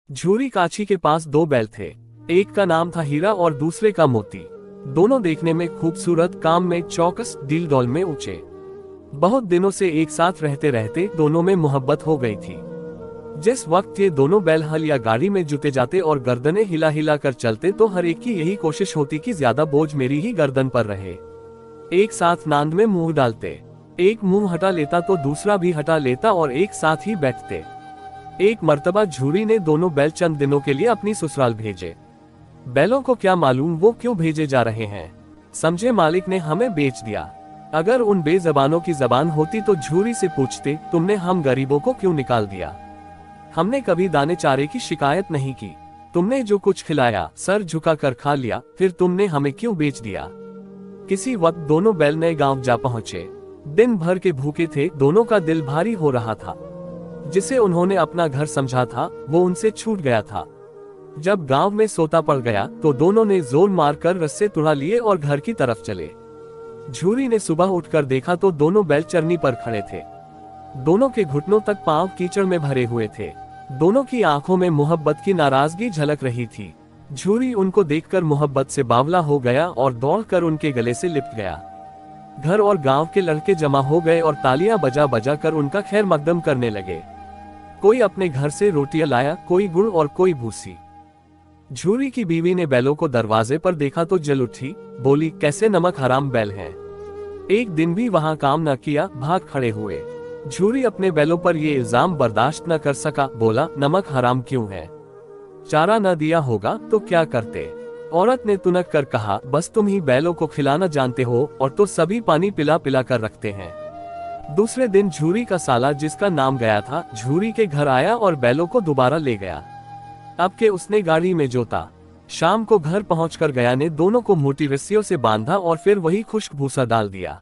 झूरी काछी के पास दो बैल थे। एक का नाम था हीरा और दूसरे का मोती। दोनों देखने में खूबसूरत, काम में चौकस, दिल डौल में ऊंचे। बहुत दिनों से एक साथ रहते रहते दोनों में मोहब्बत हो गई थी। जिस वक्त ये दोनों बैल हल या गाड़ी में जुते जाते और गर्दनें हिला हिला कर चलते तो हर एक की यही कोशिश होती कि ज्यादा बोझ मेरी ही गर्दन पर रहे। एक साथ नांद में मुंह डालते, एक मुंह हटा लेता तो दूसरा भी हटा लेता और एक साथ ही बैठते। एक मर्तबा झूरी ने दोनों बैल चंद दिनों के लिए अपनी ससुराल भेजे। बैलों को क्या मालूम वो क्यों भेजे जा रहे हैं। समझे मालिक ने हमें बेच दिया। अगर उन बेजबानों की जबान होती तो झूरी से पूछते, तुमने हम गरीबों को क्यों निकाल दिया। हमने कभी दाने चारे की शिकायत नहीं की। तुमने जो कुछ खिलाया सर झुका कर खा लिया, फिर तुमने हमें क्यों बेच दिया। किसी वक्त दोनों बैल नए गांव जा पहुंचे। दिन भर के भूखे थे, दोनों का दिल भारी हो रहा था। जिसे उन्होंने अपना घर समझा था वो उनसे छूट गया था। जब गांव में सोता पड़ गया तो दोनों ने जोर मारकर रस्से तुड़ा लिए और घर की तरफ चले। झूरी ने सुबह उठकर देखा तो दोनों बैल चरनी पर खड़े थे। दोनों के घुटनों तक पांव कीचड़ में भरे हुए थे। दोनों की आंखों में मोहब्बत की नाराजगी झलक रही थी। झूरी उनको देखकर मोहब्बत से बावला हो गया और दौड़कर उनके गले से लिपट गया। घर और गांव के लड़के जमा हो गए और तालियां बजा बजा कर उनका खैर मकदम करने लगे। कोई अपने घर से रोटियां लाया, कोई गुड़ और कोई भूसी। झूरी की बीवी ने बैलों को दरवाजे पर देखा तो जल उठी, बोली, कैसे नमक हराम बैल हैं। एक दिन भी वहां काम न किया, भाग खड़े हुए। झूरी अपने बैलों पर ये इल्जाम बर्दाश्त न कर सका, बोला, नमक हराम क्यों है। चारा न दिया होगा तो क्या करते। औरत ने तुनक कर कहा, बस तुम ही बैलों को खिलाना जानते हो और तो सभी पानी पिला पिला कर रखते हैं। दूसरे दिन झूरी का साला, जिसका नाम गया था, झूरी के घर आया और बैलों को दोबारा ले गया। अब के उसने गाड़ी में जोता। शाम को घर पहुंचकर गया ने दोनों को मोटी रस्सियों से बांधा और फिर वही खुश्क भूसा डाल दिया।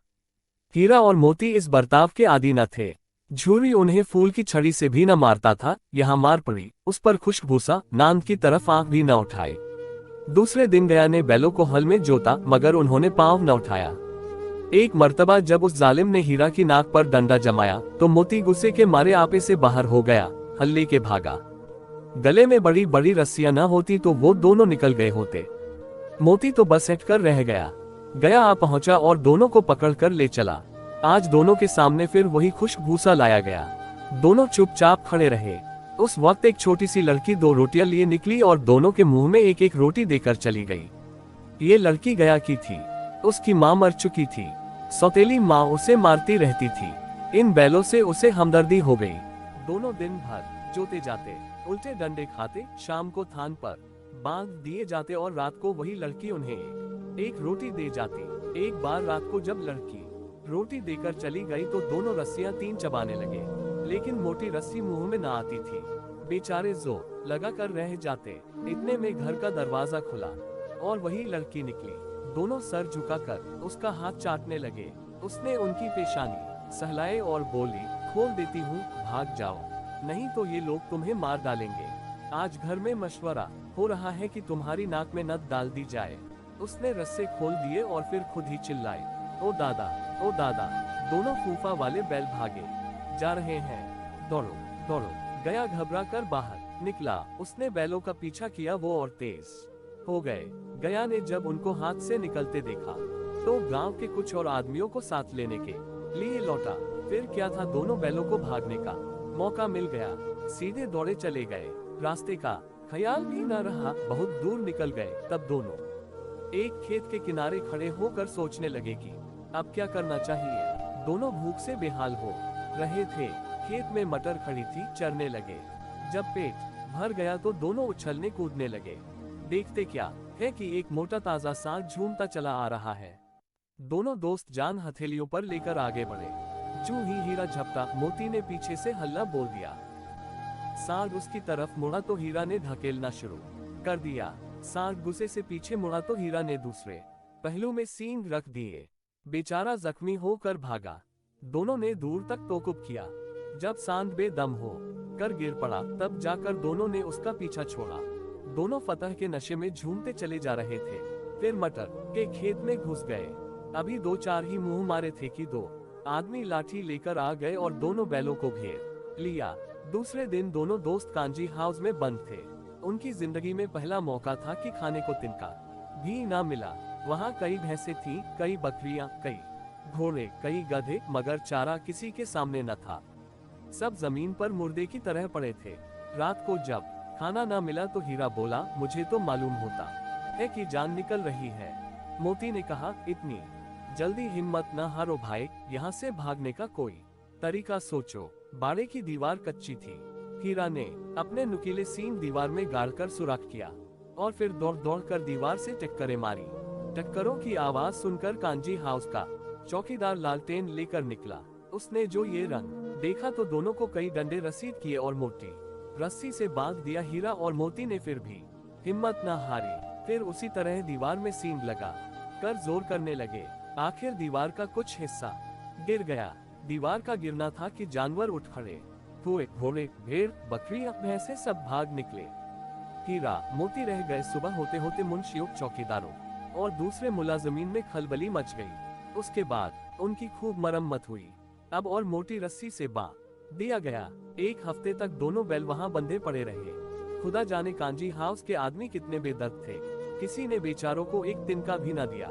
हीरा और मोती इस बर्ताव के आदी न थे। झूरी उन्हें फूल की छड़ी से भी न मारता था, यहाँ मार पड़ी, उस पर खुश्क भूसा, नांद की तरफ आंख भी न उठाए। दूसरे दिन गया ने बैलों को हल में जोता, मगर उन्होंने पांव न उठाया। एक मर्तबा जब उस जालिम ने हीरा की नाक पर डंडा जमाया तो मोती गुस्से के मारे आपे से बाहर हो गया, हल्ले के भागा। गले में बड़ी बड़ी रस्सियां न होती तो वो दोनों निकल गए होते। मोती तो बस हट कर रह गया। गया आ पहुंचा और दोनों को पकड़कर ले चला। आज दोनों के सामने फिर वही खुश्क भूसा लाया गया। दोनों चुपचाप खड़े रहे। उस वक्त एक छोटी सी लड़की दो रोटियां लिए निकली और दोनों के मुंह में एक एक रोटी देकर चली गई। ये लड़की गया की थी। उसकी माँ मर चुकी थी। सौतेली माँ उसे मारती रहती थी। इन बैलों से उसे हमदर्दी हो गई। दोनों दिन भर जोते जाते, उल्टे डंडे खाते, शाम को थान पर बांध दिए जाते और रात को वही लड़की उन्हें एक रोटी दे जाती। एक बार रात को जब लड़की रोटी देकर चली गई तो दोनों रस्सियां तीन चबाने लगे, लेकिन मोटी रस्सी मुंह में न आती थी। बेचारे जोर लगा कर रह जाते। इतने में घर का दरवाजा खुला और वही लड़की निकली। दोनों सर झुकाकर उसका हाथ चाटने लगे। उसने उनकी पेशानी सहलाए और बोली, खोल देती हूँ, भाग जाओ, नहीं तो ये लोग तुम्हें मार डालेंगे। आज घर में मशवरा हो रहा है कि तुम्हारी नाक में नट डाल दी जाए। उसने रस्से खोल दिए और फिर खुद ही चिल्लाई, ओ दादा, ओ दादा। दोनों फूफा वाले बैल भागे जा रहे हैं। दौड़ो दौड़ो। गया घबरा कर बाहर निकला। उसने बैलों का पीछा किया, वो और तेज हो गए। गया ने जब उनको हाथ से निकलते देखा तो गांव के कुछ और आदमियों को साथ लेने के लिए लौटा। फिर क्या था, दोनों बैलों को भागने का मौका मिल गया। सीधे दौड़े चले गए। रास्ते का ख्याल भी न रहा। बहुत दूर निकल गए तब दोनों एक खेत के किनारे खड़े होकर सोचने लगे कि अब क्या करना चाहिए। दोनों भूख से बेहाल हो रहे थे। खेत में मटर खड़ी थी, चरने लगे। जब पेट भर गया तो दोनों उछलने कूदने लगे। देखते क्या है कि एक मोटा ताजा सांड झूमता चला आ रहा है। दोनों दोस्त जान हथेलियों पर लेकर आगे बढ़े। जो ही हीरा झपटा, मोती ने पीछे से हल्ला बोल दिया। सांड उसकी तरफ मुड़ा तो हीरा ने धकेलना शुरू कर दिया। सांड गुस्से से पीछे मुड़ा तो हीरा ने दूसरे पहलू में सींग रख दिए। बेचारा जख्मी होकर भागा। दोनों ने दूर तक तोकुब किया। जब सांड बेदम हो कर गिर पड़ा तब जाकर दोनों ने उसका पीछा छोड़ा। दोनों फतह के नशे में झूमते चले जा रहे थे। फिर मटर के खेत में घुस गए। अभी दो चार ही मुंह मारे थे कि दो आदमी लाठी लेकर आ गए और दोनों बैलों को घेर लिया। दूसरे दिन दोनों दोस्त कांजी हाउस में बंद थे। उनकी जिंदगी में पहला मौका था कि खाने को तिनका भी ना मिला। वहाँ कई भैंसें थीं, कई बकरियां, कई घोड़े, कई गधे, मगर चारा किसी के सामने न था। सब जमीन पर मुर्दे की तरह पड़े थे। रात को जब खाना ना मिला तो हीरा बोला, मुझे तो मालूम होता है कि जान निकल रही है। मोती ने कहा, इतनी जल्दी हिम्मत न हारो भाई, यहाँ से भागने का कोई तरीका सोचो। बाड़े की दीवार कच्ची थी। हीरा ने अपने नुकीले सींग दीवार में गाड़कर सुराख किया और फिर दौड़ दौड़ कर दीवार से टक्करें मारी। टक्करों की आवाज सुनकर कांजी हाउस का चौकीदार लालटेन लेकर निकला। उसने जो ये रंग देखा तो दोनों को कई डंडे रसीद किए और मोटी रस्सी से बांध दिया। हीरा और मोती ने फिर भी हिम्मत न हारी। फिर उसी तरह दीवार में सींग लगा कर जोर करने लगे। आखिर दीवार का कुछ हिस्सा गिर गया। दीवार का गिरना था कि जानवर उठ खड़े हुए। घोड़े, भेड़, बकरियां, भैंसे सब भाग निकले। हीरा, मोती रह गए। सुबह होते होते मुंशियों, चौकीदारों और दूसरे मुलाजमीन में खलबली मच गई। उसके बाद उनकी खूब मरम्मत हुई। अब और मोटी रस्सी से बांध दिया गया। एक हफ्ते तक दोनों बैल वहां बंधे पड़े रहे। खुदा जाने कांजी हाउस के आदमी कितने बेदर्द थे। किसी ने बेचारों को एक तिनका भी न दिया।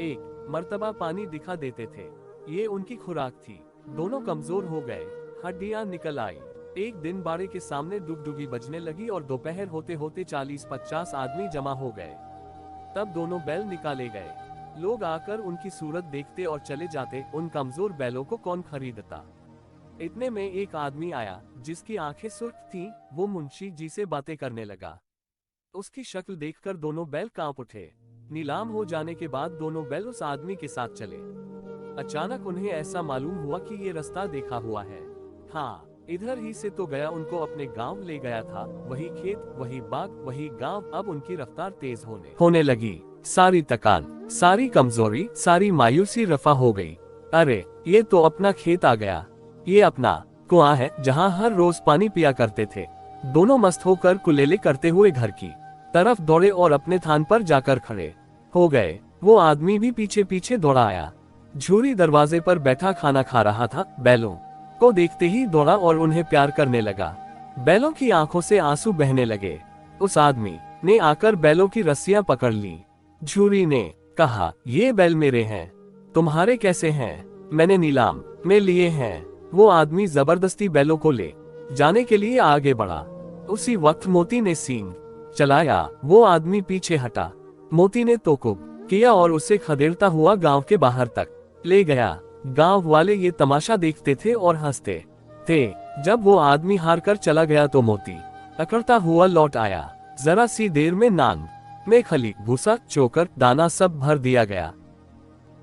एक मर्तबा पानी दिखा देते थे, ये उनकी खुराक थी। दोनों कमजोर हो गए, हड्डियां निकल आई। एक दिन बाड़े के सामने डुगडुगी बजने लगी और दोपहर होते होते 40-50 आदमी जमा हो गए। तब दोनों बैल निकाले गए। लोग आकर उनकी सूरत देखते और चले जाते। उन कमजोर बैलों को कौन खरीदता। इतने में एक आदमी आया जिसकी आंखें सुर्ख थीं। वो मुंशी जी से बातें करने लगा। उसकी शक्ल देखकर दोनों बैल कांप उठे। नीलाम हो जाने के बाद दोनों बैल उस आदमी के साथ चले। अचानक उन्हें ऐसा मालूम हुआ कि ये रास्ता देखा हुआ है। हाँ, इधर ही से तो गया। उनको अपने गांव ले गया था। वही खेत, वही बाग, वही गांव। अब उनकी रफ्तार तेज होने लगी। सारी थकान, सारी कमजोरी, सारी मायूसी रफा हो गई। अरे, ये तो अपना खेत आ गया। ये अपना कुआं है जहाँ हर रोज पानी पिया करते थे। दोनों मस्त होकर कुलेले करते हुए घर की तरफ दौड़े और अपने थान पर जाकर खड़े हो गए। वो आदमी भी पीछे पीछे दौड़ा आया। झूरी दरवाजे पर बैठा खाना खा रहा था। बैलों को देखते ही दौड़ा और उन्हें प्यार करने लगा। बैलों की आंखों से आंसू बहने लगे। उस आदमी ने आकर बैलों की रस्सियां पकड़ ली। झूरी ने कहा, ये बैल मेरे हैं, तुम्हारे कैसे हैं? मैंने नीलाम में लिए हैं। वो आदमी जबरदस्ती बैलों को ले जाने के लिए आगे बढ़ा। उसी वक्त मोती ने सींग चलाया। वो आदमी पीछे हटा। मोती ने तोकुब किया और उसे खदेड़ता हुआ गांव के बाहर तक ले गया। गांव वाले ये तमाशा देखते थे और हंसते थे। जब वो आदमी हार कर चला गया तो मोती अकड़ता हुआ लौट आया। जरा सी देर में नांग में खली, भूसा, चोकर, दाना सब भर दिया गया।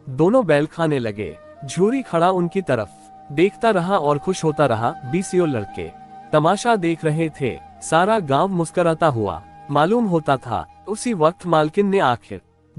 दोनों बैल खाने लगे। झूरी खड़ा उनकी तरफ देखता रहा और खुश होता रहा। 20 लड़के तमाशा देख रहे थे। सारा गांव मुस्कुराता हुआ मालूम होता था। उसी वक्त मालकिन ने आखिर